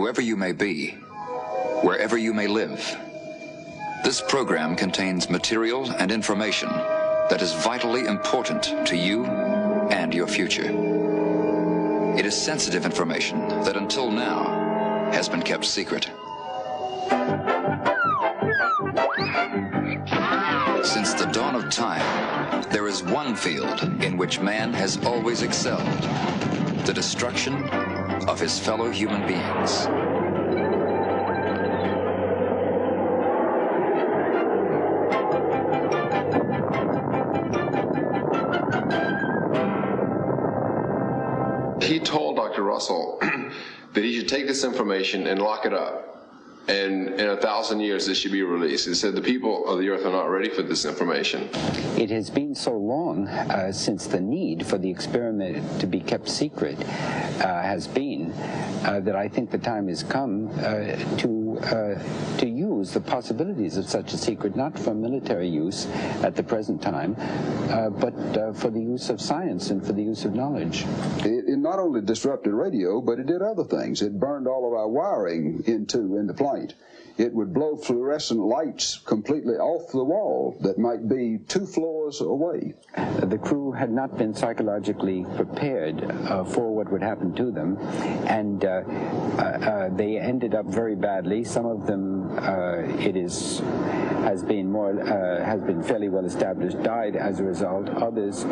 whoever you may be, wherever you may live. This program contains material and information that is vitally important to you and your future. It is sensitive information that until now has been kept secret. Since the dawn of time, there is one field in which man has always excelled: the destruction of his fellow human beings. He told Dr. Russell that he should take this information and lock it up. And in 1,000 years, this should be released. He said the people of the earth are not ready for this information. It has been so long since the need for the experiment to be kept secret has been that I think the time has come to use the possibilities of such a secret, not for military use at the present time, but for the use of science and for the use of knowledge. It not only disrupted radio, but it did other things. It burned all of our wiring in the plane. It would blow fluorescent lights completely off the wall that might be 2 floors away. The crew had not been psychologically prepared for what would happen to them, and they ended up very badly. Some of them, has been fairly well established, died as a result. Others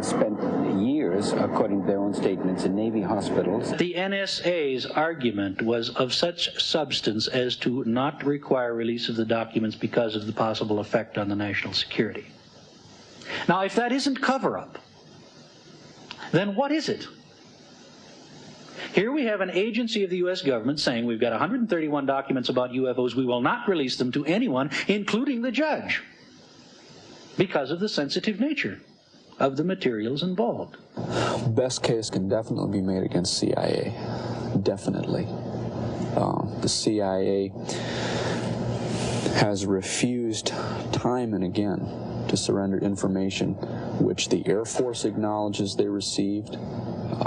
spent years, according to their own statements, in Navy hospitals. The NSA's argument was of such substance as to not require release of the documents because of the possible effect on the national security. Now, if that isn't cover-up, then what is it? Here we have an agency of the U.S. government saying we've got 131 documents about UFOs. We will not release them to anyone, including the judge, because of the sensitive nature of the materials involved. Best case can definitely be made against CIA. Definitely. The CIA has refused time and again to surrender information which the Air Force acknowledges they received,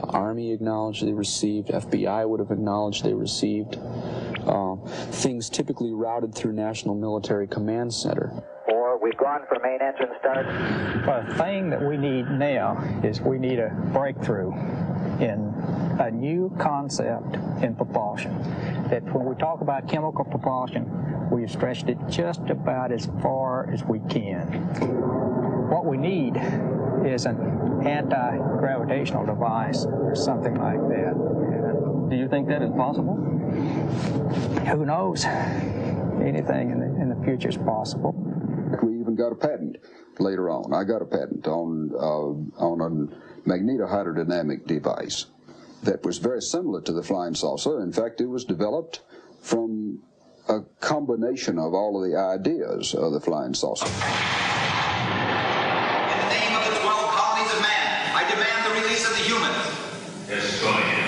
Army acknowledged they received, FBI would have acknowledged they received, things typically routed through National Military Command Center. We've gone for main engine start. Well, the thing that we need now is we need a breakthrough in a new concept in propulsion. That when we talk about chemical propulsion, we've stretched it just about as far as we can. What we need is an anti-gravitational device or something like that. Do you think that is possible? Who knows? Anything in the future is possible. We even got a patent later on. I got a patent on a magnetohydrodynamic device that was very similar to the flying saucer. In fact, it was developed from a combination of all of the ideas of the flying saucer. In the name of the 12 colonies of man, I demand the release of the humans. Yes, Tony.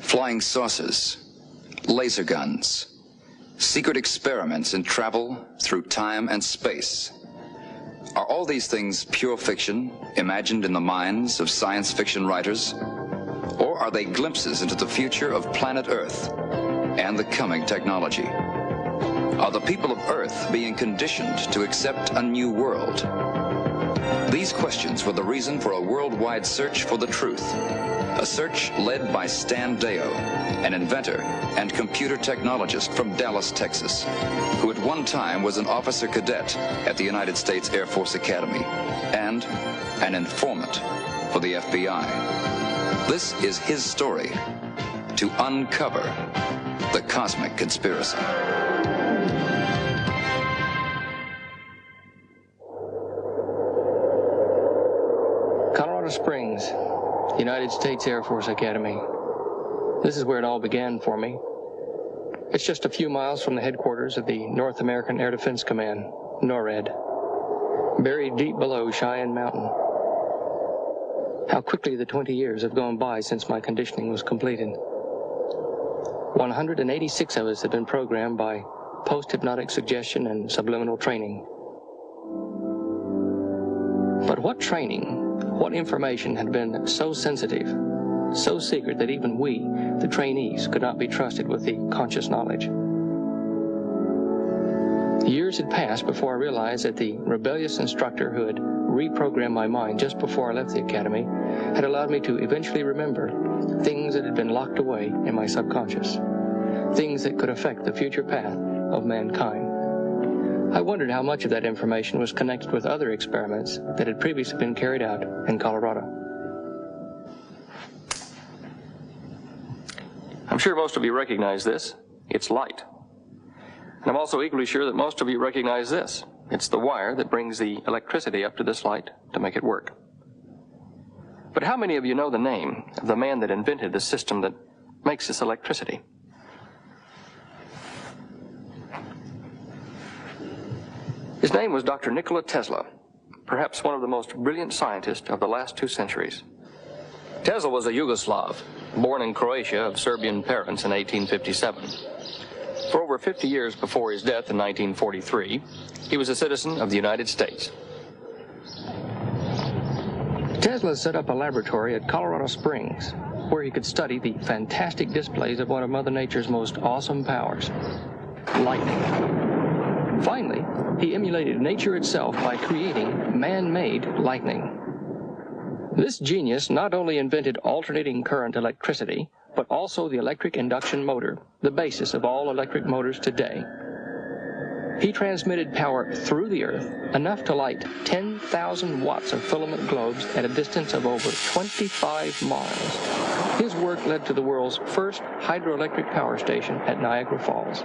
Flying saucers, laser guns, secret experiments in travel through time and space. Are all these things pure fiction, imagined in the minds of science fiction writers? Or are they glimpses into the future of planet Earth and the coming technology? Are the people of Earth being conditioned to accept a new world? These questions were the reason for a worldwide search for the truth. A search led by Stan Deyo, an inventor and computer technologist from Dallas, Texas, who at one time was an officer cadet at the United States Air Force Academy and an informant for the FBI. This is his story to uncover the cosmic conspiracy. Colorado Springs, United States Air Force Academy. This is where it all began for me. It's just a few miles from the headquarters of the North American Air Defense Command, NORAD, buried deep below Cheyenne Mountain. How quickly the 20 years have gone by since my conditioning was completed. 186 of us have been programmed by post-hypnotic suggestion and subliminal training. But what training, what information had been so sensitive, so secret that even we, the trainees, could not be trusted with the conscious knowledge? Years had passed before I realized that the rebellious instructor who had reprogrammed my mind just before I left the academy had allowed me to eventually remember things that had been locked away in my subconscious, things that could affect the future path of mankind. I wondered how much of that information was connected with other experiments that had previously been carried out in Colorado. I'm sure most of you recognize this. It's light. And I'm also equally sure that most of you recognize this. It's the wire that brings the electricity up to this light to make it work. But how many of you know the name of the man that invented the system that makes this electricity? His name was Dr. Nikola Tesla, perhaps one of the most brilliant scientists of the last 2 centuries. Tesla was a Yugoslav, born in Croatia of Serbian parents in 1857. For over 50 years before his death in 1943, he was a citizen of the United States. Tesla set up a laboratory at Colorado Springs, where he could study the fantastic displays of one of Mother Nature's most awesome powers, lightning. Finally, he emulated nature itself by creating man-made lightning. This genius not only invented alternating current electricity, but also the electric induction motor, the basis of all electric motors today. He transmitted power through the earth, enough to light 10,000 watts of filament globes at a distance of over 25 miles. His work led to the world's first hydroelectric power station at Niagara Falls.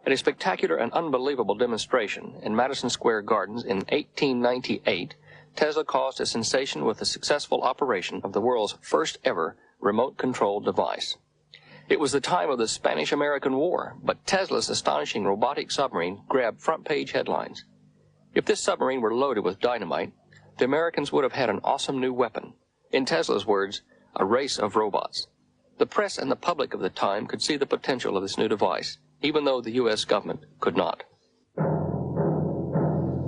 At a spectacular and unbelievable demonstration in Madison Square Gardens in 1898, Tesla caused a sensation with the successful operation of the world's first ever remote-controlled device. It was the time of the Spanish-American War, but Tesla's astonishing robotic submarine grabbed front-page headlines. If this submarine were loaded with dynamite, the Americans would have had an awesome new weapon. In Tesla's words, a race of robots. The press and the public of the time could see the potential of this new device, even though the U.S. government could not.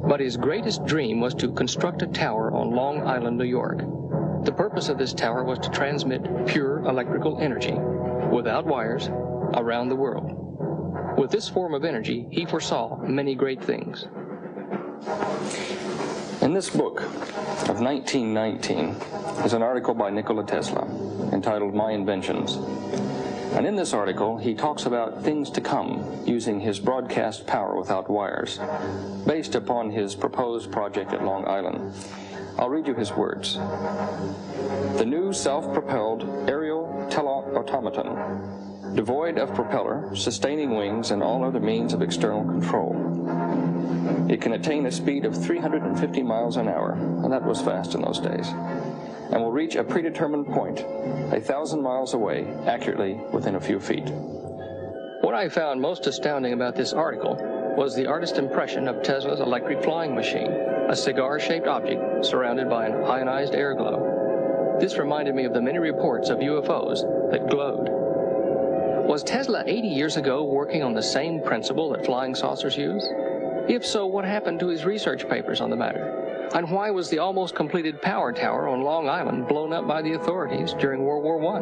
But his greatest dream was to construct a tower on Long Island, New York. The purpose of this tower was to transmit pure electrical energy, without wires, around the world. With this form of energy, he foresaw many great things. In this book of 1919 is an article by Nikola Tesla entitled My Inventions. And in this article, he talks about things to come using his broadcast power without wires, based upon his proposed project at Long Island. I'll read you his words. The new self-propelled aerial teleautomaton, devoid of propeller, sustaining wings, and all other means of external control. It can attain a speed of 350 miles an hour, and that was fast in those days, and will reach a predetermined point, 1,000 miles away, accurately within a few feet. What I found most astounding about this article was the artist's impression of Tesla's electric flying machine, a cigar-shaped object surrounded by an ionized air glow. This reminded me of the many reports of UFOs that glowed. Was Tesla 80 years ago working on the same principle that flying saucers use? If so, what happened to his research papers on the matter? And why was the almost completed power tower on Long Island blown up by the authorities during World War I?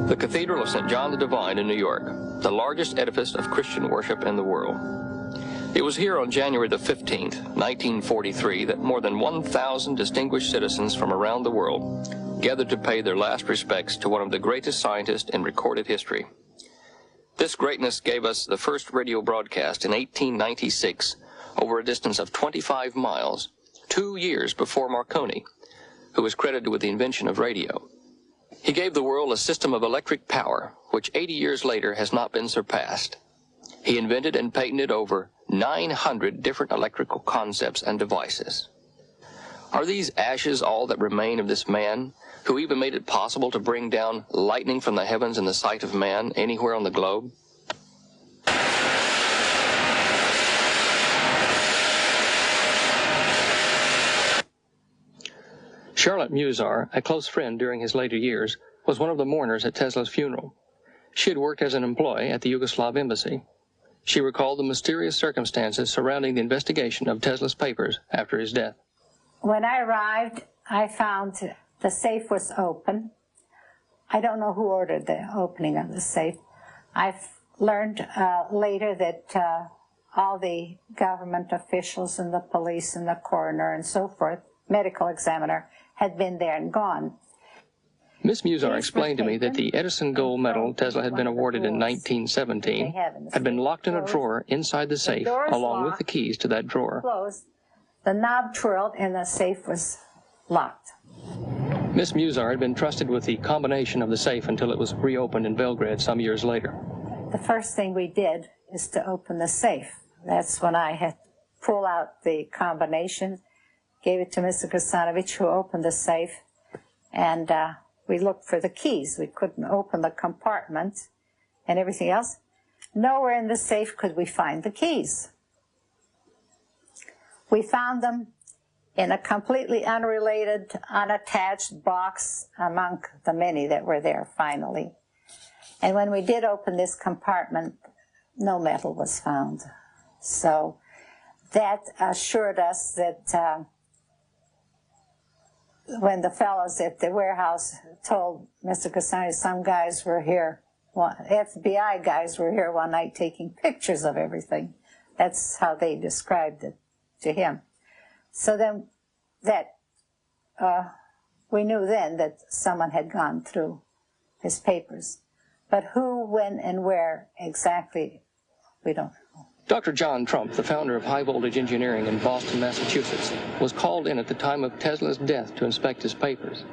The Cathedral of St. John the Divine in New York, the largest edifice of Christian worship in the world. It was here on January the 15th, 1943, that more than 1,000 distinguished citizens from around the world gathered to pay their last respects to one of the greatest scientists in recorded history. This greatness gave us the first radio broadcast in 1896 over a distance of 25 miles, 2 years before Marconi, who was credited with the invention of radio. He gave the world a system of electric power, which 80 years later has not been surpassed. He invented and patented over 900 different electrical concepts and devices. Are these ashes all that remain of this man, who even made it possible to bring down lightning from the heavens in the sight of man anywhere on the globe? Charlotte Musar, a close friend during his later years, was one of the mourners at Tesla's funeral. She had worked as an employee at the Yugoslav embassy. She recalled the mysterious circumstances surrounding the investigation of Tesla's papers after his death. When I arrived, I found the safe was open. I don't know who ordered the opening of the safe. I've learned later that all the government officials and the police and the coroner and so forth, medical examiner, had been there and gone. Miss Musar explained to me that the Edison Gold Medal Tesla had been awarded in 1917 had been locked in a drawer inside the safe, along with the keys to that drawer. Closed, the knob twirled, and the safe was locked. Miss Musar had been trusted with the combination of the safe until it was reopened in Belgrade some years later. The first thing we did is to open the safe. That's when I had pulled out the combination, gave it to Mr. Krasanovic, who opened the safe, and we looked for the keys. We couldn't open the compartment and everything else. Nowhere in the safe could we find the keys. We found them in a completely unrelated, unattached box among the many that were there finally. And when we did open this compartment, no metal was found. So that assured us that when the fellows at the warehouse told Mr. Cassani some guys were here, FBI guys were here one night taking pictures of everything. That's how they described it to him. So then we knew then that someone had gone through his papers. But who, when, and where exactly, we don't know. Dr. John Trump, the founder of High Voltage Engineering in Boston, Massachusetts, was called in at the time of Tesla's death to inspect his papers.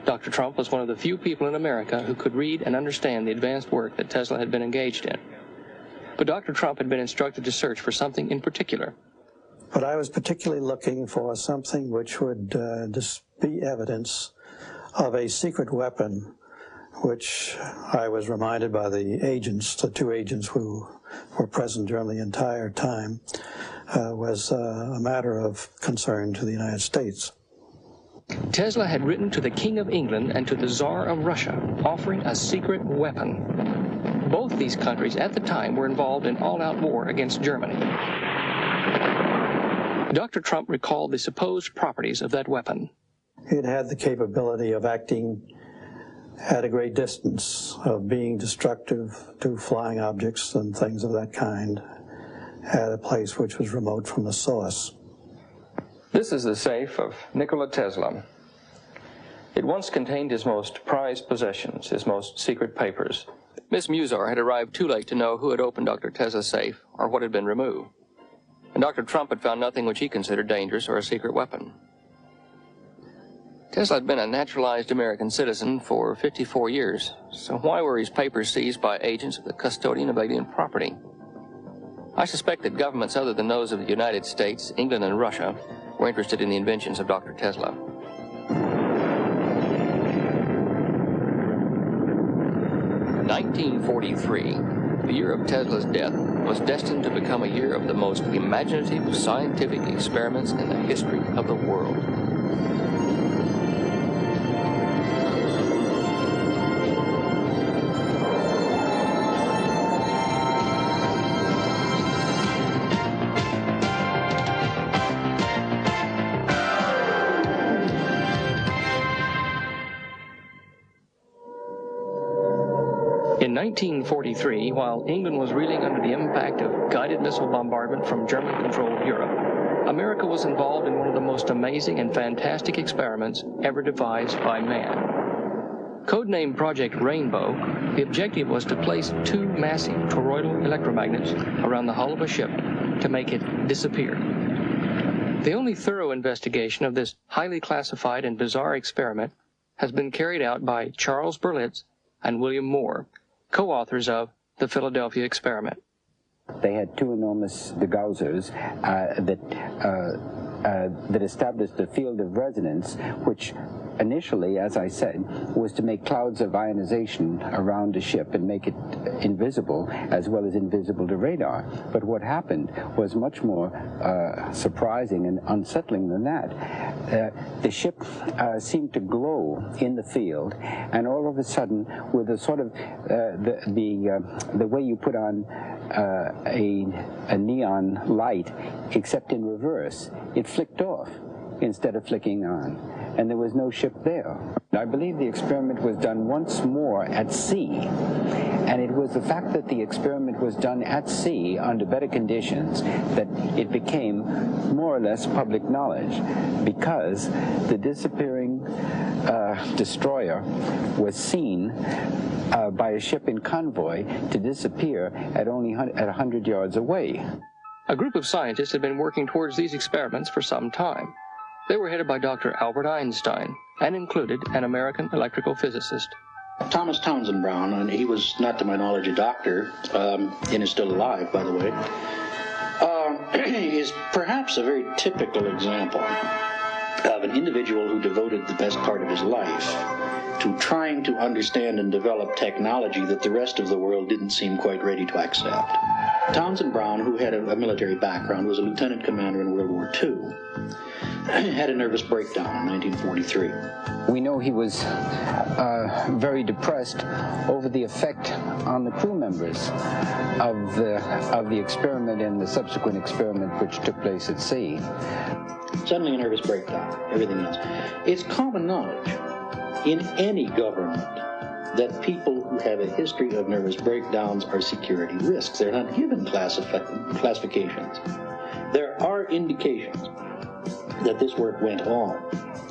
Dr. Trump was one of the few people in America who could read and understand the advanced work that Tesla had been engaged in. But Dr. Trump had been instructed to search for something in particular. But I was particularly looking for something which would be evidence of a secret weapon, which I was reminded by the agents, the two agents who were present during the entire time, was a matter of concern to the United States. Tesla had written to the King of England and to the Tsar of Russia, offering a secret weapon. Both these countries at the time were involved in all-out war against Germany. Dr. Trump recalled the supposed properties of that weapon. It had the capability of acting at a great distance, of being destructive to flying objects and things of that kind at a place which was remote from the source. This is the safe of Nikola Tesla. It once contained his most prized possessions, his most secret papers. Miss Musar had arrived too late to know who had opened Dr. Tesla's safe or what had been removed. And Dr. Trump had found nothing which he considered dangerous or a secret weapon. Tesla had been a naturalized American citizen for 54 years, so why were his papers seized by agents of the custodian of alien property? I suspect that governments other than those of the United States, England, and Russia were interested in the inventions of Dr. Tesla. In 1943, the year of Tesla's death, was destined to become a year of the most imaginative scientific experiments in the history of the world. In 1943, while England was reeling under the impact of guided missile bombardment from German-controlled Europe, America was involved in one of the most amazing and fantastic experiments ever devised by man. Codenamed Project Rainbow, the objective was to place two massive toroidal electromagnets around the hull of a ship to make it disappear. The only thorough investigation of this highly classified and bizarre experiment has been carried out by Charles Berlitz and William Moore, co-authors of the Philadelphia Experiment. They had two enormous degaussers that that established the field of resonance, which initially, as I said, was to make clouds of ionization around a ship and make it invisible as well as invisible to radar. But what happened was much more surprising and unsettling than that. The ship seemed to glow in the field, and all of a sudden, with a sort of the way you put on a neon light, except in reverse, it flicked off instead of flicking on, and there was no ship there. I believe the experiment was done once more at sea, and it was the fact that the experiment was done at sea under better conditions that it became more or less public knowledge, because the disappearing destroyer was seen by a ship in convoy to disappear at only 100 yards away. A group of scientists had been working towards these experiments for some time. They were headed by Dr. Albert Einstein and included an American electrical physicist. Thomas Townsend Brown, and he was not to my knowledge a doctor, and is still alive, by the way, is perhaps a very typical example of an individual who devoted the best part of his life to trying to understand and develop technology that the rest of the world didn't seem quite ready to accept. Townsend Brown, who had a military background, was a lieutenant commander in World War II, had a nervous breakdown in 1943. We know he was very depressed over the effect on the crew members of the experiment and the subsequent experiment which took place at sea. Suddenly a nervous breakdown, everything else. It's common knowledge in any government that people who have a history of nervous breakdowns are security risks. They're not given classifications. There are indications that this work went on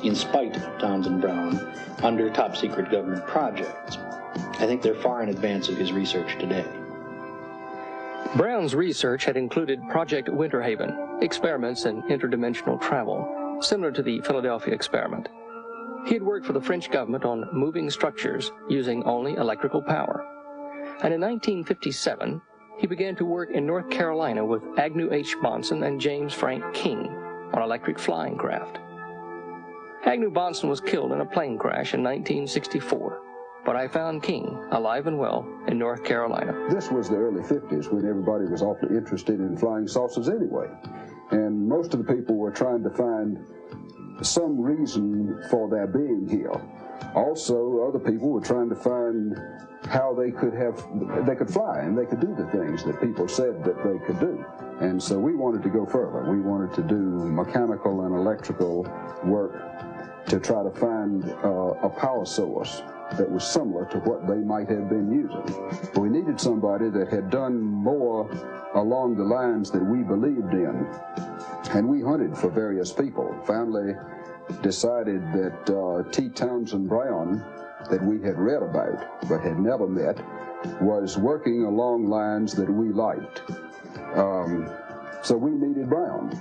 in spite of Townsend Brown under top secret government projects. I think they're far in advance of his research today. Brown's research had included Project Winterhaven, experiments in interdimensional travel, similar to the Philadelphia experiment. He had worked for the French government on moving structures using only electrical power. And in 1957, he began to work in North Carolina with Agnew H. Bonson and James Frank King on electric flying craft. Agnew Bonson was killed in a plane crash in 1964, but I found King alive and well in North Carolina. This was the early 50s when everybody was awfully interested in flying saucers anyway. And most of the people were trying to find some reason for their being here. Also, other people were trying to find how they could fly and they could do the things that people said that they could do. And so we wanted to go further. We wanted to do mechanical and electrical work to try to find a power source that was similar to what they might have been using. We needed somebody that had done more along the lines that we believed in. And we hunted for various people. Finally decided that T. Townsend Brown, that we had read about but had never met, was working along lines that we liked. So we needed Brown.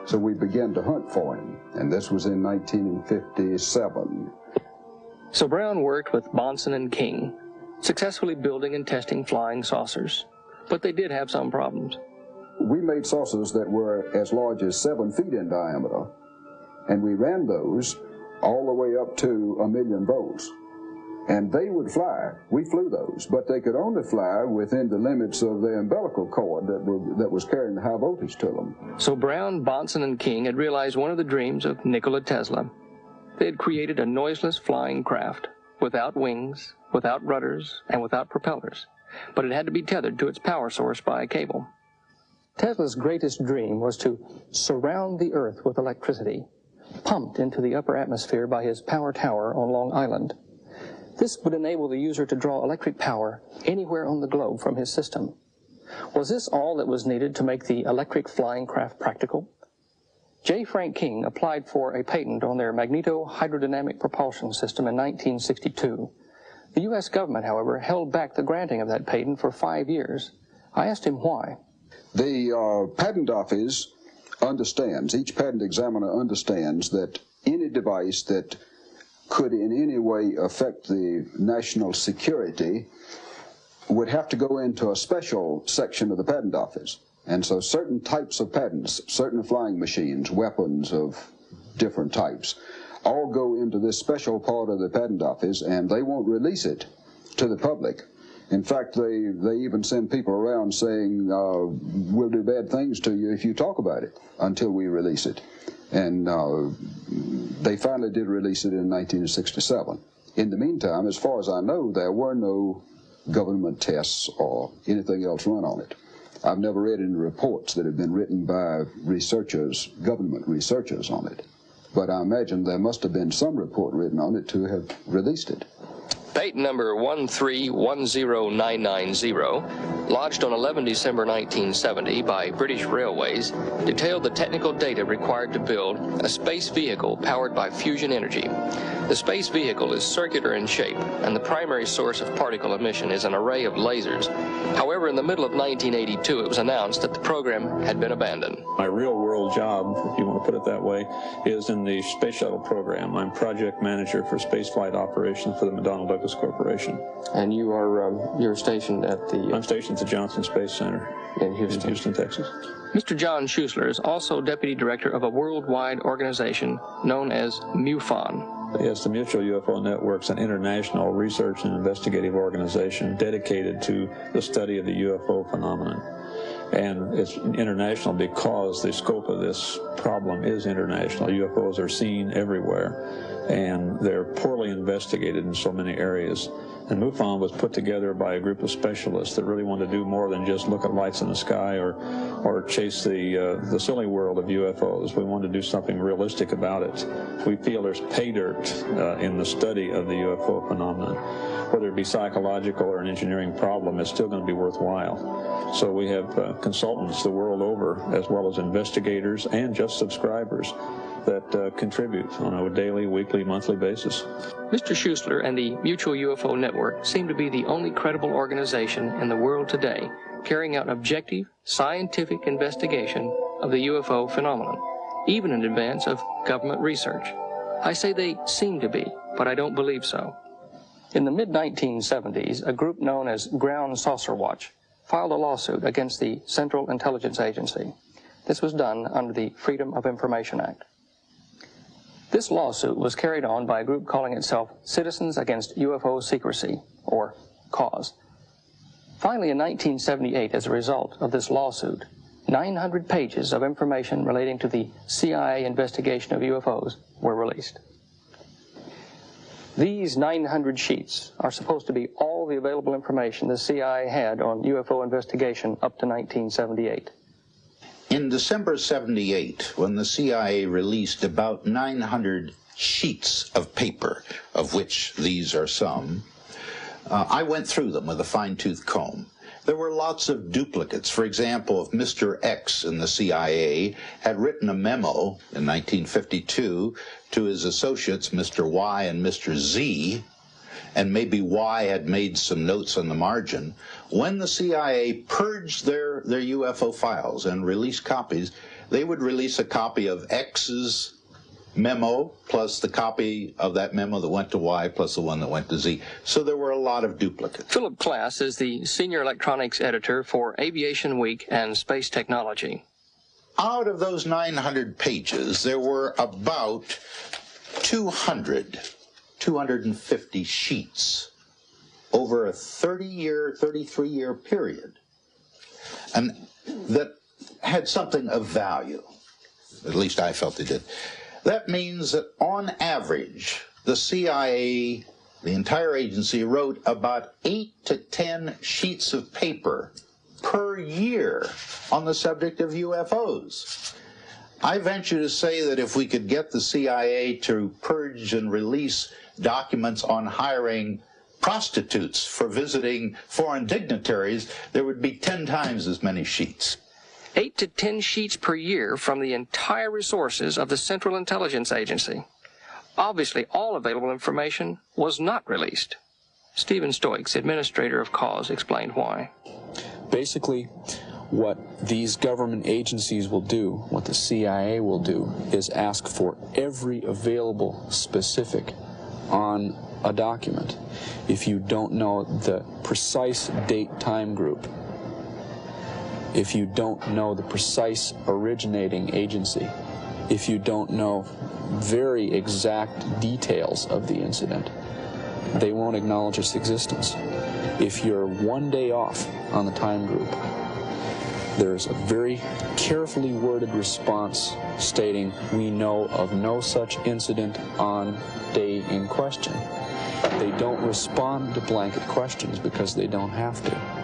So we began to hunt for him, and this was in 1957. So Brown worked with Bonson and King, successfully building and testing flying saucers. But they did have some problems. We made saucers that were as large as 7 feet in diameter, and we ran those all the way up to 1,000,000 volts. And they would fly. We flew those, but they could only fly within the limits of the umbilical cord that was carrying the high voltage to them. So Brown, Bonson, and King had realized one of the dreams of Nikola Tesla. They had created a noiseless flying craft, without wings, without rudders, and without propellers. But it had to be tethered to its power source by a cable. Tesla's greatest dream was to surround the Earth with electricity, pumped into the upper atmosphere by his power tower on Long Island. This would enable the user to draw electric power anywhere on the globe from his system. Was this all that was needed to make the electric flying craft practical? J. Frank King applied for a patent on their magneto-hydrodynamic propulsion system in 1962. The U.S. government, however, held back the granting of that patent for 5 years. I asked him why. The patent office understands, each patent examiner understands that any device that could in any way affect the national security would have to go into a special section of the patent office. And so certain types of patents, certain flying machines, weapons of different types, all go into this special part of the patent office, and they won't release it to the public. In fact, they even send people around saying, we'll do bad things to you if you talk about it until we release it. And they finally did release it in 1967. In the meantime, as far as I know, there were no government tests or anything else run on it. I've never read any reports that have been written by researchers, government researchers on it. But I imagine there must have been some report written on it to have released it. Patent number 1310990, lodged on 11 December 1970 by British Railways, detailed the technical data required to build a space vehicle powered by fusion energy. The space vehicle is circular in shape, and the primary source of particle emission is an array of lasers. However, in the middle of 1982, it was announced that the program had been abandoned. My real-world job, if you want to put it that way, is in the Space Shuttle program. I'm project manager for spaceflight operations for the McDonnell Douglas Corporation. And you are you're stationed at the... I'm stationed at the Johnson Space Center in Houston, Texas. Mr. John Schuessler is also deputy director of a worldwide organization known as MUFON. Yes, the Mutual UFO Network's an international research and investigative organization dedicated to the study of the UFO phenomenon. And it's international because the scope of this problem is international. UFOs are seen everywhere, and they're poorly investigated in so many areas. And MUFON was put together by a group of specialists that really wanted to do more than just look at lights in the sky or chase the silly world of UFOs. We wanted to do something realistic about it. We feel there's pay dirt in the study of the UFO phenomenon. Whether it be psychological or an engineering problem, it's still going to be worthwhile. So we have consultants the world over, as well as investigators and just subscribers that contribute on a daily, weekly, monthly basis. Mr. Schuessler and the Mutual UFO Network seem to be the only credible organization in the world today carrying out objective, scientific investigation of the UFO phenomenon, even in advance of government research. I say they seem to be, but I don't believe so. In the mid-1970s, a group known as Ground Saucer Watch filed a lawsuit against the Central Intelligence Agency. This was done under the Freedom of Information Act. This lawsuit was carried on by a group calling itself Citizens Against UFO Secrecy, or CAUSE. Finally, in 1978, as a result of this lawsuit, 900 pages of information relating to the CIA investigation of UFOs were released. These 900 sheets are supposed to be all the available information the CIA had on UFO investigation up to 1978. In December 78, when the CIA released about 900 sheets of paper, of which these are some, I went through them with a fine-tooth comb. There were lots of duplicates. For example, if Mr. X in the CIA had written a memo in 1952 to his associates, Mr. Y and Mr. Z, and maybe Y had made some notes on the margin, when the CIA purged their UFO files and released copies, they would release a copy of X's memo plus the copy of that memo that went to Y plus the one that went to Z. So there were a lot of duplicates. Philip Klass is the senior electronics editor for Aviation Week and Space Technology. Out of those 900 pages, there were about 250 sheets over a 33-year period, and that had something of value. At least I felt it did. That means that on average, the CIA, the entire agency, wrote about 8 to 10 sheets of paper per year on the subject of UFOs. I venture to say that if we could get the CIA to purge and release documents on hiring prostitutes for visiting foreign dignitaries, there would be 10 times as many sheets. 8 to 10 sheets per year from the entire resources of the Central Intelligence Agency. Obviously, all available information was not released. Stephen Stoics, administrator of CAUSE, explained why. Basically, what these government agencies will do, what the CIA will do, is ask for every available specific on a document. If you don't know the precise date time group, if you don't know the precise originating agency, if you don't know very exact details of the incident, they won't acknowledge its existence. If you're one day off on the time group, there's a very carefully worded response stating, we know of no such incident on day in question. They don't respond to blanket questions because they don't have to.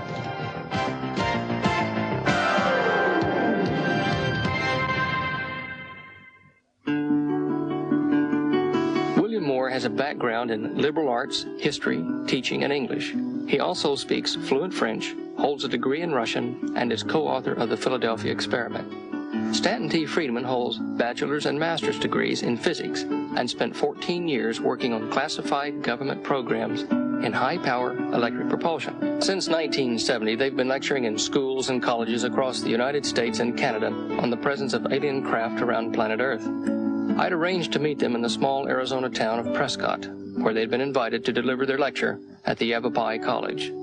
Has a background in liberal arts, history, teaching, and English. He also speaks fluent French, holds a degree in Russian, and is co-author of the Philadelphia Experiment. Stanton T. Friedman holds bachelor's and master's degrees in physics and spent 14 years working on classified government programs in high-power electric propulsion. Since 1970, they've been lecturing in schools and colleges across the United States and Canada on the presence of alien craft around planet Earth. I'd arranged to meet them in the small Arizona town of Prescott, where they'd been invited to deliver their lecture at the Yavapai College.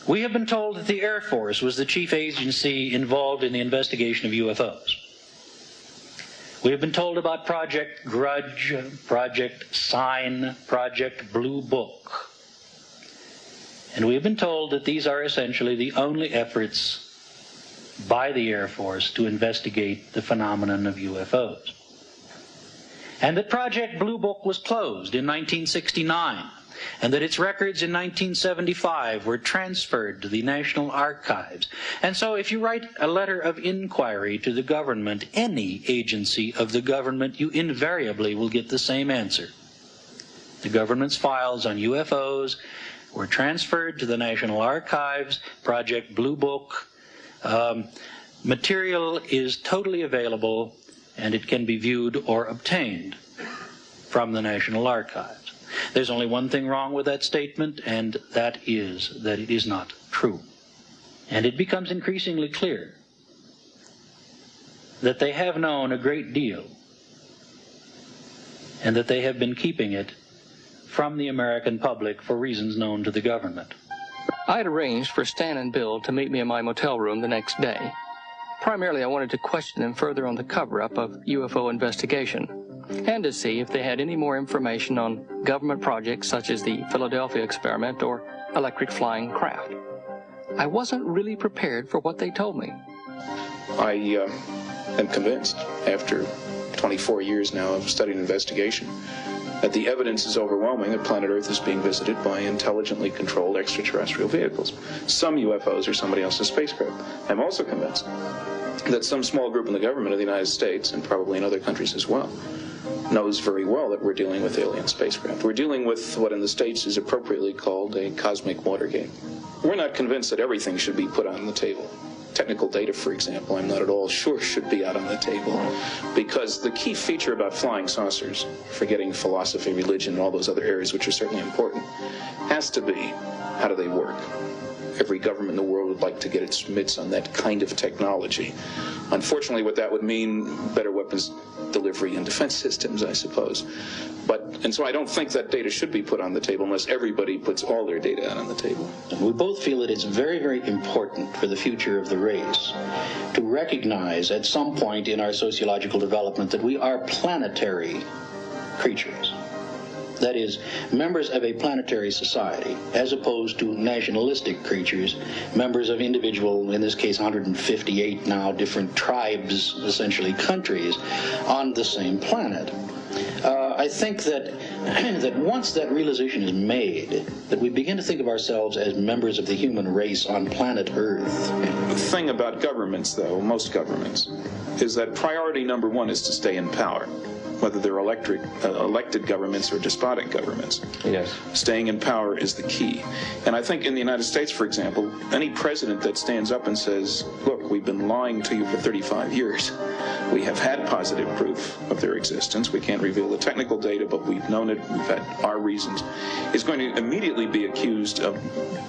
We have been told that the Air Force was the chief agency involved in the investigation of UFOs. We have been told about Project Grudge, Project Sign, Project Blue Book. And we have been told that these are essentially the only efforts by the Air Force to investigate the phenomenon of UFOs. And that Project Blue Book was closed in 1969, and that its records in 1975 were transferred to the National Archives. And so if you write a letter of inquiry to the government, any agency of the government, you invariably will get the same answer. The government's files on UFOs were transferred to the National Archives. Project Blue Book material is totally available, and it can be viewed or obtained from the National Archives. There's only one thing wrong with that statement, and that is that it is not true. And it becomes increasingly clear that they have known a great deal, and that they have been keeping it from the American public for reasons known to the government. I had arranged for Stan and Bill to meet me in my motel room the next day. Primarily, I wanted to question them further on the cover-up of UFO investigation, and to see if they had any more information on government projects such as the Philadelphia Experiment or electric flying craft. I wasn't really prepared for what they told me. I am convinced, after 24 years now of studying investigation, that the evidence is overwhelming that planet Earth is being visited by intelligently controlled extraterrestrial vehicles. Some UFOs are somebody else's spacecraft. I'm also convinced that some small group in the government of the United States, and probably in other countries as well, knows very well that we're dealing with alien spacecraft. We're dealing with what in the States is appropriately called a cosmic Watergate. We're not convinced that everything should be put on the table. Technical data, for example, I'm not at all sure should be out on the table, because the key feature about flying saucers, forgetting philosophy, religion, and all those other areas which are certainly important, has to be, how do they work? Every government in the world would like to get its mitts on that kind of technology. Unfortunately, what that would mean, better weapons delivery and defense systems, I suppose. And so I don't think that data should be put on the table unless everybody puts all their data out on the table. We both feel that it's very, very important for the future of the race to recognize at some point in our sociological development that we are planetary creatures. That is, members of a planetary society, as opposed to nationalistic creatures, members of individual, in this case 158 now different tribes, essentially countries, on the same planet. I think that once that realization is made, that we begin to think of ourselves as members of the human race on planet Earth. The thing about governments, though, most governments, is that priority number one is to stay in power, whether they're elected governments or despotic governments. Yes. Staying in power is the key. And I think in the United States, for example, any president that stands up and says, look, we've been lying to you for 35 years, We have had positive proof of their existence. We can't reveal the technical data, but we've known it. We've had our reasons. Is going to immediately be accused of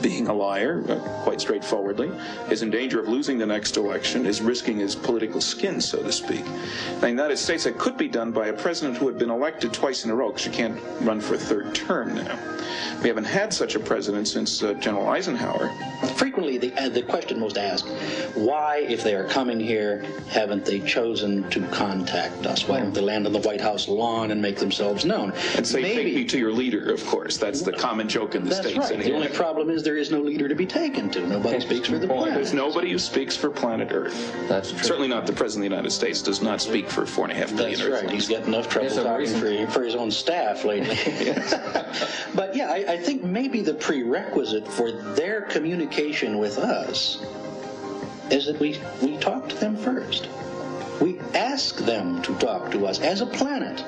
being a liar, quite straightforwardly, is in danger of losing the next election, is risking his political skin, so to speak. In the United States, that could be done by a president who had been elected twice in a row, because you can't run for a third term now. We haven't had such a president since General Eisenhower. Frequently, the question most asked, why, if they are coming here, haven't they chosen to contact us? Why don't they land on the White House lawn and make themselves known? And say, take me to your leader, of course. That's the common joke in the States. That's right. The only problem is there is no leader to be taken to. Nobody speaks for the planet. There's nobody who speaks for planet Earth. That's true. Certainly not the President of the United States does not speak for 4.5 billion That's right. He's got enough trouble talking for his own staff lately. But yeah, I think maybe the prerequisite for their communication with us is that we talk to them first. We ask them to talk to us as a planet.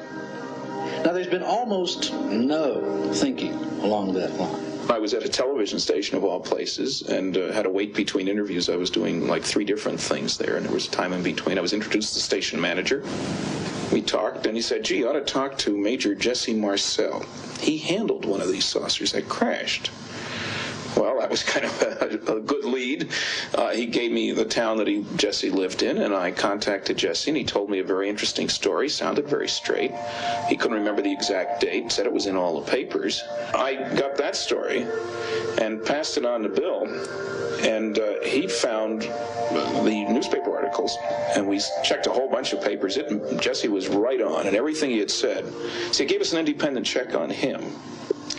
Now, there's been almost no thinking along that line. I was at a television station of all places and had to wait between interviews. I was doing like 3 different things there, and there was time in between. I was introduced to the station manager. We talked, and he said, gee, you ought to talk to Major Jesse Marcel. He handled one of these saucers that crashed. Well, that was kind of a good lead. He gave me the town that Jesse lived in, and I contacted Jesse, and he told me a very interesting story. Sounded very straight. He couldn't remember the exact date, said it was in all the papers. I got that story and passed it on to Bill, and he found the newspaper articles, and we checked a whole bunch of papers. Jesse was right on, and everything he had said. So he gave us an independent check on him.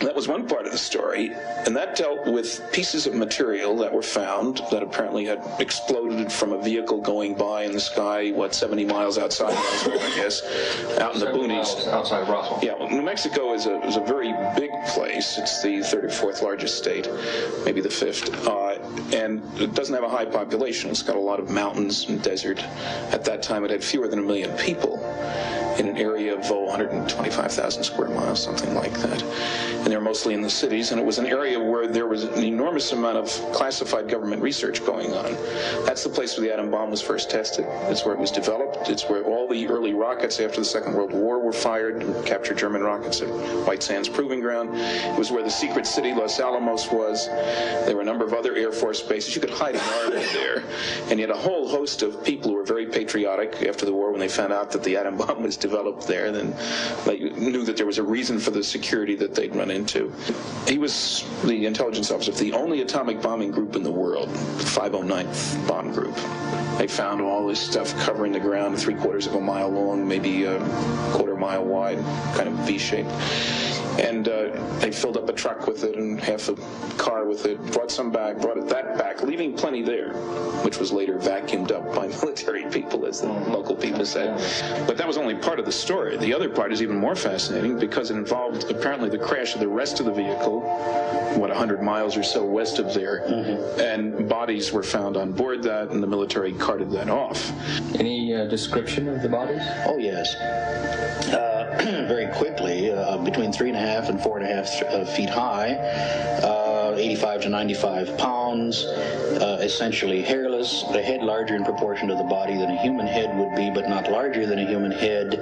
That was one part of the story, and that dealt with pieces of material that were found that apparently had exploded from a vehicle going by in the sky, 70 miles outside Roswell, I guess, out in the boonies. Outside Roswell. Yeah, well, New Mexico is a very big place. It's the 34th largest state, maybe the 5th, and it doesn't have a high population. It's got a lot of mountains and desert. At that time, it had fewer than 1 million people in an area of 125,000 square miles, something like that. And they're mostly in the cities, and it was an area where there was an enormous amount of classified government research going on. That's the place where the atom bomb was first tested. It's where it was developed. It's where all the early rockets after the Second World War were fired, captured German rockets at White Sands Proving Ground. It was where the secret city Los Alamos was. There were a number of other Air Force bases. You could hide an army there. And you had a whole host of people who were very patriotic after the war when they found out that the atom bomb was developed there. Then they knew that there was a reason for the security that they'd run into. He was the intelligence officer of the only atomic bombing group in the world, the 509th Bomb Group. They found all this stuff covering the ground 3/4 of a mile long, maybe a 1/4 mile wide, kind of V-shaped. And they filled up a truck with it and half a car with it, brought that back, leaving plenty there, which was later vacuumed up by military people, as the local people said. But that was only part of the story. The other part is even more fascinating because it involved apparently the crash of the rest of the vehicle, 100 miles or so west of there, and bodies were found on board that, and the military carted that off. Any description of the bodies? Oh, yes. Very quickly, between 3.5 and 4.5 feet high, 85 to 95 pounds, essentially hairless, the head larger in proportion to the body than a human head would be, but not larger than a human head,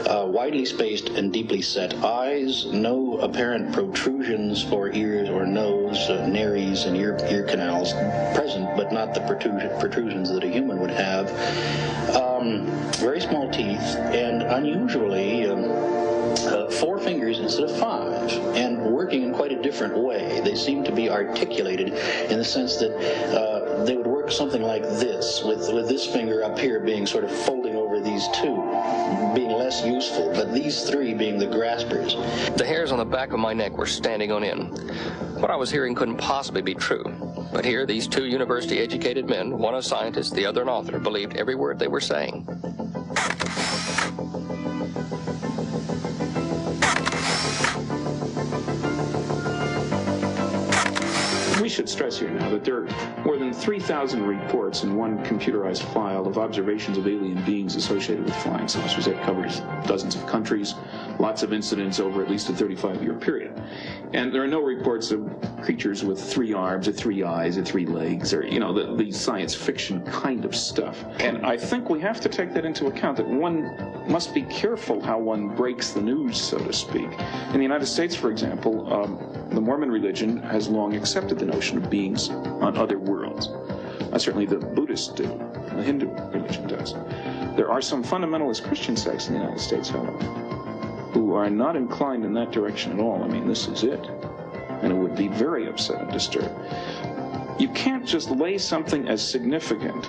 widely spaced and deeply set eyes, no apparent protrusions or ears or nose, nares and ear canals present, but not the protrusions that a human would have. Very small teeth, and unusually 4 fingers instead of 5, and working in quite a different way. They seem to be articulated in the sense that they would work something like this, with this finger up here being sort of folding over these 2, being less useful, but these 3 being the graspers. The hairs on the back of my neck were standing on end. What I was hearing couldn't possibly be true. But here, these 2 university-educated men, one a scientist, the other an author, believed every word they were saying. We should stress here now that there are more than 3,000 reports in one computerized file of observations of alien beings associated with flying saucers. That covers dozens of countries, lots of incidents over at least a 35-year period. And there are no reports of creatures with 3 arms or 3 eyes or 3 legs or, you know, the science fiction kind of stuff. And I think we have to take that into account, that one must be careful how one breaks the news, so to speak. In the United States, for example, the Mormon religion has long accepted the notion of beings on other worlds. Certainly the Buddhists do, the Hindu religion does. There are some fundamentalist Christian sects in the United States, however, who are not inclined in that direction at all. I mean, this is it. And it would be very upset and disturbed. You can't just lay something as significant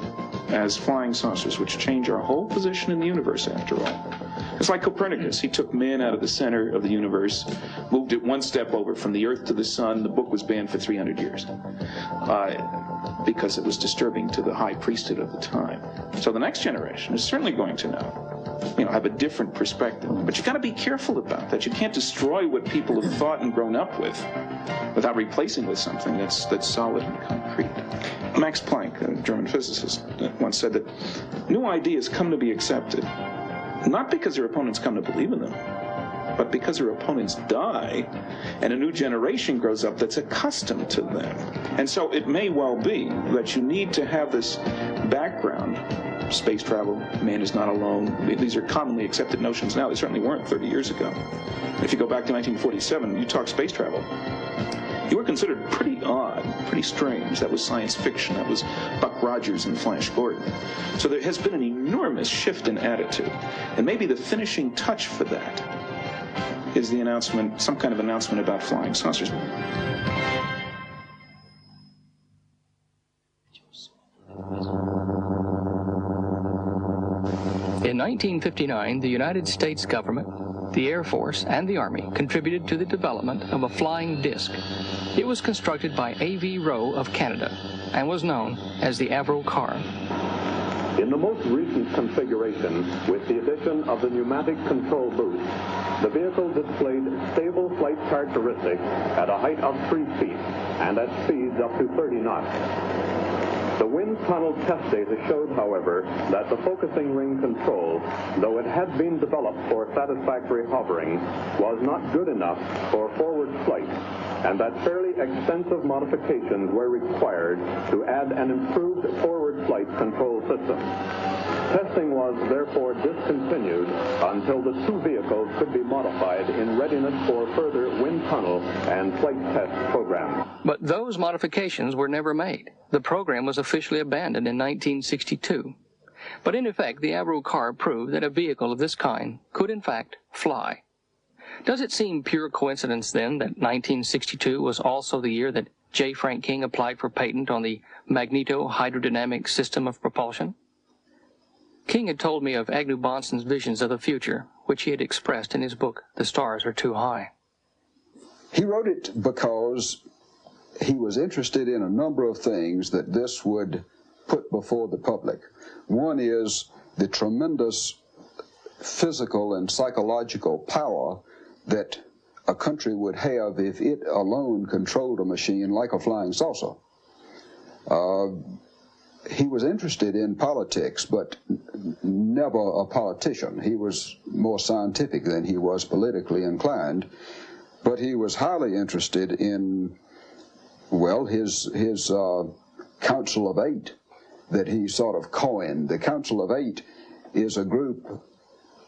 as flying saucers, which change our whole position in the universe, after all. It's like Copernicus. He took man out of the center of the universe, moved it 1 step over from the Earth to the sun. The book was banned for 300 years because it was disturbing to the high priesthood of the time. So the next generation is certainly going to know, you know, have a different perspective. But you've got to be careful about that. You can't destroy what people have thought and grown up with without replacing with something that's solid and concrete. Max Planck, a German physicist, once said that new ideas come to be accepted not because their opponents come to believe in them, but because their opponents die and a new generation grows up that's accustomed to them. And so it may well be that you need to have this background. Space travel, man is not alone. These are commonly accepted notions now. They certainly weren't 30 years ago. If you go back to 1947, you talk space travel, you were considered pretty odd, pretty strange. That was science fiction. That was Buck Rogers and Flash Gordon. So there has been an enormous shift in attitude. And maybe the finishing touch for that is the announcement, some kind of announcement about flying saucers. In 1959, the United States government, the Air Force, and the Army contributed to the development of a flying disc. It was constructed by A.V. Rowe of Canada and was known as the Avro car. In the most recent configuration, with the addition of the pneumatic control booth, the vehicle displayed stable flight characteristics at a height of 3 feet and at speeds up to 30 knots. The wind tunnel test data showed, however, that the focusing ring control, though it had been developed for satisfactory hovering, was not good enough for forward flight, and that fairly extensive modifications were required to add an improved forward flight control system. Testing was therefore discontinued until the 2 vehicles could be modified in readiness for further wind tunnel and flight test programs. But those modifications were never made. The program was officially abandoned in 1962. But in effect, the Avro car proved that a vehicle of this kind could in fact fly. Does it seem pure coincidence then that 1962 was also the year that J. Frank King applied for patent on the magneto-hydrodynamic system of propulsion? King had told me of Agnew Bonson's visions of the future, which he had expressed in his book, The Stars Are Too High. He wrote it because he was interested in a number of things that this would put before the public. One is the tremendous physical and psychological power that a country would have if it alone controlled a machine like a flying saucer. He was interested in politics, but never a politician. He was more scientific than he was politically inclined, but he was highly interested in, well, his Council of Eight that he sort of coined. The Council of Eight is a group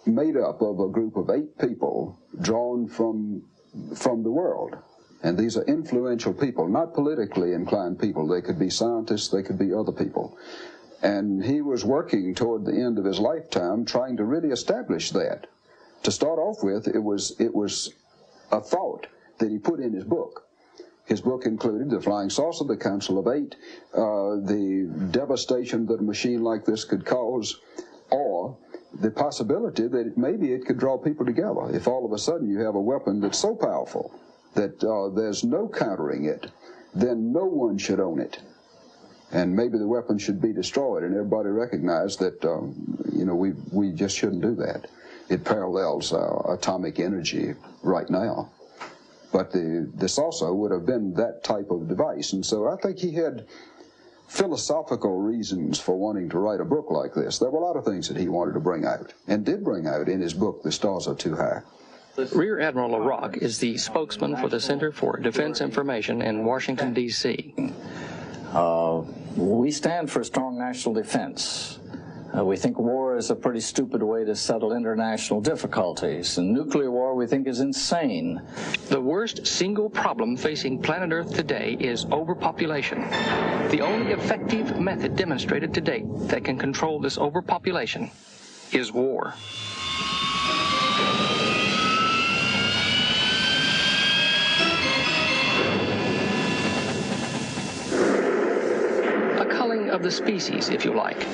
made up of a group of 8 people drawn from the world. And these are influential people, not politically inclined people. They could be scientists, they could be other people. And he was working toward the end of his lifetime trying to really establish that. To start off with, it was a thought that he put in his book. His book included the flying saucer, the Council of Eight, the devastation that a machine like this could cause, or the possibility that maybe it could draw people together. If all of a sudden you have a weapon that's so powerful that there's no countering it, then no one should own it. And maybe the weapon should be destroyed, and everybody recognized that, we just shouldn't do that. It parallels atomic energy right now. But this also would have been that type of device. And so I think he had philosophical reasons for wanting to write a book like this. There were a lot of things that he wanted to bring out, and did bring out in his book, The Stars Are Too High. Rear Admiral LaRocque is the spokesman for the Center for Defense Information in Washington, D.C. We stand for strong national defense. We think war is a pretty stupid way to settle international difficulties, and nuclear war we think is insane. The worst single problem facing planet Earth today is overpopulation. The only effective method demonstrated to date that can control this overpopulation is war. Of the species, if you like,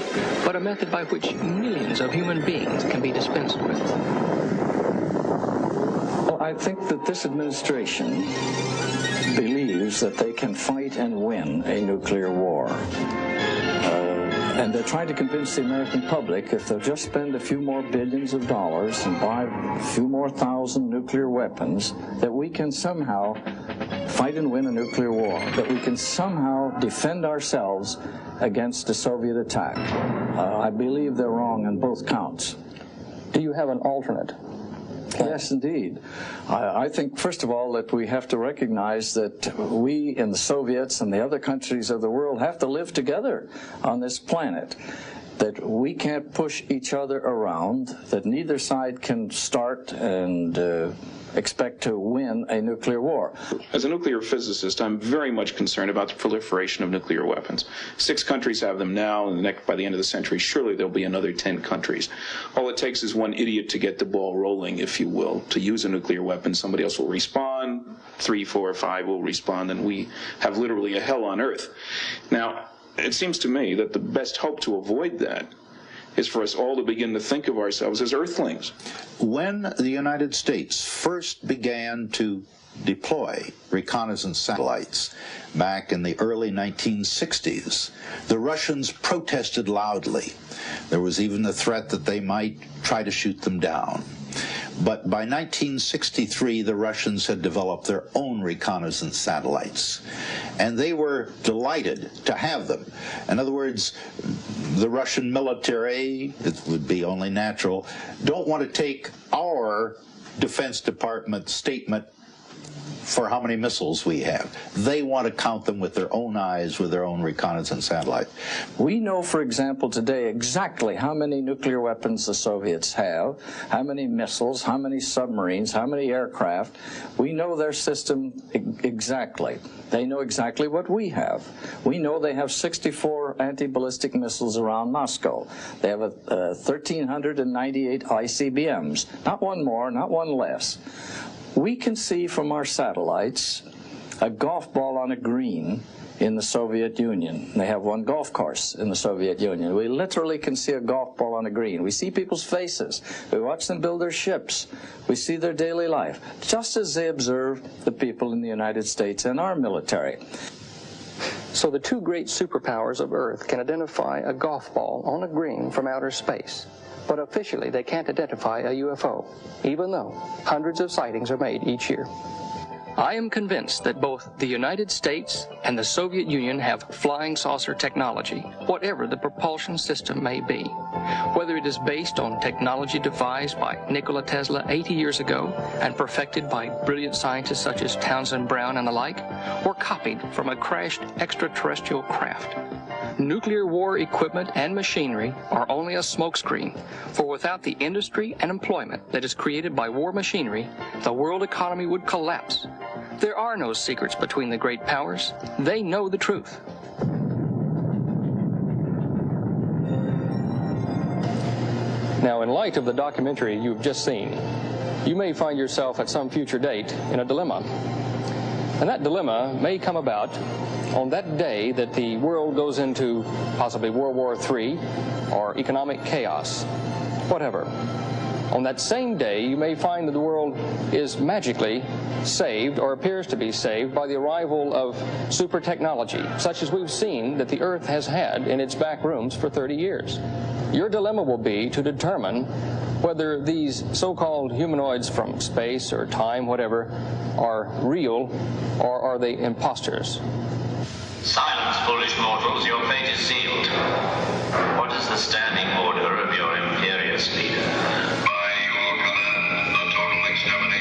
but a method by which millions of human beings can be dispensed with. Well, I think that this administration believes that they can fight and win a nuclear war. And they're trying to convince the American public if they'll just spend a few more billions of dollars and buy a few more thousand nuclear weapons, that we can somehow fight and win a nuclear war, that we can somehow defend ourselves against a Soviet attack. I believe they're wrong on both counts. Do you have an alternate? Yes, indeed. I think, first of all, that we have to recognize that we in the Soviets and the other countries of the world have to live together on this planet, that we can't push each other around, that neither side can start and expect to win a nuclear war. As a nuclear physicist, I'm very much concerned about the proliferation of nuclear weapons. 6 countries have them now, and by the end of the century, surely there'll be another 10 countries. All it takes is one idiot to get the ball rolling, if you will, to use a nuclear weapon. Somebody else will respond, 3, 4, 5 will respond, and we have literally a hell on earth. Now, it seems to me that the best hope to avoid that is for us all to begin to think of ourselves as earthlings. When the United States first began to deploy reconnaissance satellites back in the early 1960s, the Russians protested loudly. There was even the threat that they might try to shoot them down. But by 1963, the Russians had developed their own reconnaissance satellites, and they were delighted to have them. In other words, the Russian military, it would be only natural, don't want to take our Defense Department statement for how many missiles we have. They want to count them with their own eyes, with their own reconnaissance satellite. We know, for example, today exactly how many nuclear weapons the Soviets have, how many missiles, how many submarines, how many aircraft. We know their system exactly. They know exactly what we have. We know they have 64 anti-ballistic missiles around Moscow. They have 1,398 ICBMs. Not one more, not one less. We can see from our satellites a golf ball on a green in the Soviet Union. They have one golf course in the Soviet Union. We literally can see a golf ball on a green. We see people's faces. We watch them build their ships. We see their daily life, just as they observe the people in the United States and our military. So the 2 great superpowers of Earth can identify a golf ball on a green from outer space. But officially, they can't identify a UFO, even though hundreds of sightings are made each year. I am convinced that both the United States and the Soviet Union have flying saucer technology, whatever the propulsion system may be. Whether it is based on technology devised by Nikola Tesla 80 years ago and perfected by brilliant scientists such as Townsend Brown and the like, or copied from a crashed extraterrestrial craft. Nuclear war equipment and machinery are only a smokescreen, for without the industry and employment that is created by war machinery, the world economy would collapse. There are no secrets between the great powers. They know the truth. Now, in light of the documentary you've just seen, you may find yourself at some future date in a dilemma. And that dilemma may come about on that day that the world goes into possibly World War III or economic chaos, whatever. On that same day, you may find that the world is magically saved or appears to be saved by the arrival of super technology, such as we've seen that the Earth has had in its back rooms for 30 years. Your dilemma will be to determine whether these so-called humanoids from space or time, whatever, are real or are they imposters. Silence, foolish mortals, your fate is sealed. What is the standing order of your imperious leader? By your command, the total extermination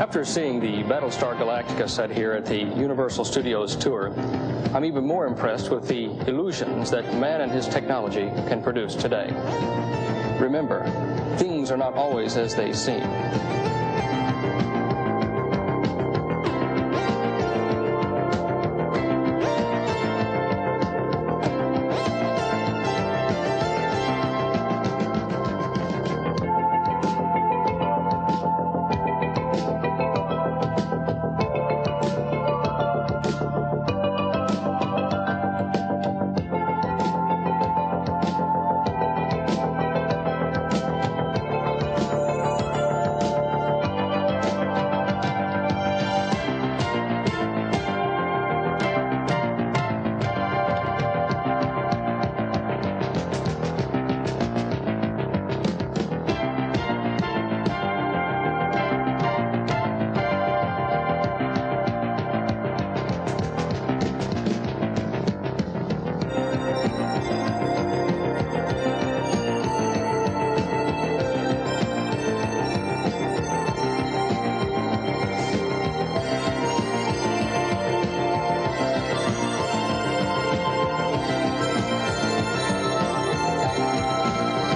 After seeing the Battlestar Galactica set here at the Universal Studios tour, I'm even more impressed with the illusions that man and his technology can produce today. Remember, things are not always as they seem.